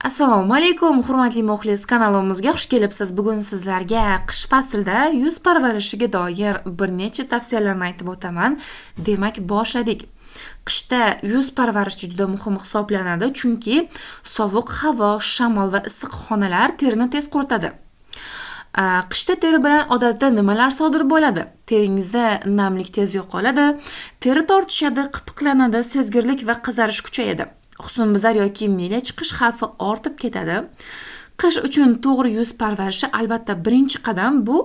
Assalomu alaykum, hurmatli muxlis, kanalimizga xush kelibsiz. Bugun sizlarga qish faslida yuz parvarishiga doir bir necha tavsiyalarni aytib o'taman. Demak, boshladik. Qishda yuz parvarishi juda muhim hisoblanadi, chunki sovuq havo, shamol va issiq xonalar terini tez quritadi. Qishda teri bilan odatda nimalar sodir bo'ladi? Teringizda namlik tez yo'qoladi, teri tortishadi, qipqlanadi, sezgirlik va qizarish kuchayadi. Husnbuzar yoki miyla chiqish xavfi ortib ketadi. Qish uchun to'g'ri yuz parvarishi albatta birinchi qadam bu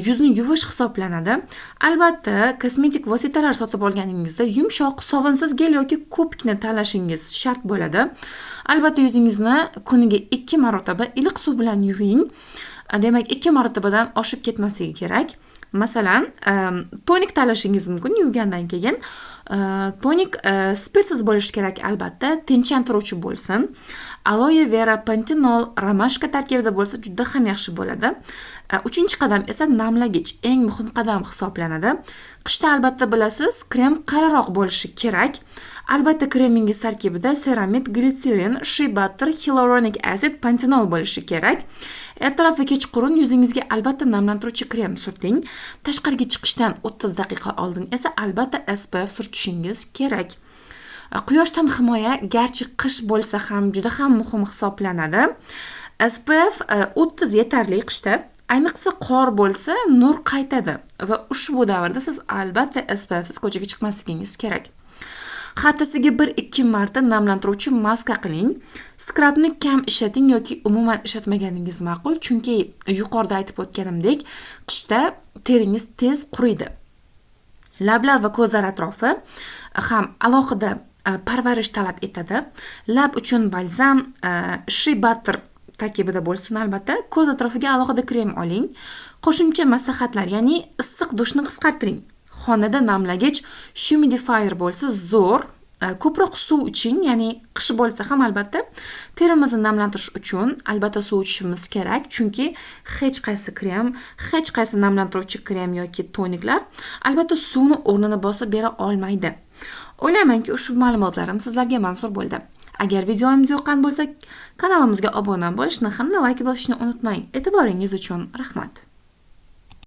yuzni yuvish hisoblanadi. Albatta, kosmetik vositalar sotib olganingizda yumshoq, sovunsiz gel yoki ko'pikni tanlashingiz shart bo'ladi. Albatta, yuzingizni kuniga 2 marotaba iliq suv bilan yuving. Demak, 2 marotabadan oshib ketmasligi kerak. Masalan, tonik tanlashingiz mumkin yuvgandan keyin. Tonik spirtsiz bo'lishi kerak albatta, tinchlantiruvchi bo'lsin. Aloe vera, pantenol, romashka tarkibida bo'lsa juda ham yaxshi bo'ladi. 3-qadam esa namlagich, eng muhim qadam hisoblanadi. Qishda albatta bilasiz, krem qalinroq bo'lishi kerak. Albatta, kremingiz tarkibida ceramid, glitserin, shea butter, hyaluronic acid, pantenol bo'lishi kerak. Ertalab va kechqurun yuzingizga albatta namlantiruvchi krem surting. Tashqariga chiqishdan 30 daqiqa oldin esa albatta SPF surtishingiz kerak. Quyoshdan himoya garchi qish bo'lsa ham juda ham muhim hisoblanadi. SPF 30 yetarli qishda. Ayniqsa qor bo'lsa nur qaytadi va ushbu davrda siz albatta SPF siz ko'chaga chiqmasligingiz kerak. Haftasiga 1-2 marta namlantiruvchi maska qiling. Skrabni kam ishlating yoki umuman ishlatmaganingiz ma'qul, chunki yuqorida aytib o'tganimdek, qishda teringiz tez quriydi. Lablar va ko'zlar atrofi ham alohida parvarish talab etadi. Lab uchun balzam, shea butter tarkibida bo'lsin albatta. Ko'z atrofiga alohida krem oling. Qo'shimcha maslahatlar, ya'ni issiq dushni qisqartiring. Xonada namlagich, humidifier bo'lsa zo'r. Ko'proq suv iching, ya'ni qish bo'lsa ham albatta terimizni namlantirish uchun albatta suv ichishimiz kerak, chunki hech qaysi krem, hech qaysi namlantiruvchi krem yoki toniklar albatta suvni o'rnini bosib bera olmaydi. O'ylaymanki, ushbu ma'lumotlarim sizlarga mansur bo'ldi. Agar videomiz yoqqan bo'lsa, kanalimizga obuna bo'lishni hamda like bosishni unutmang. E'tiboringiz uchun rahmat.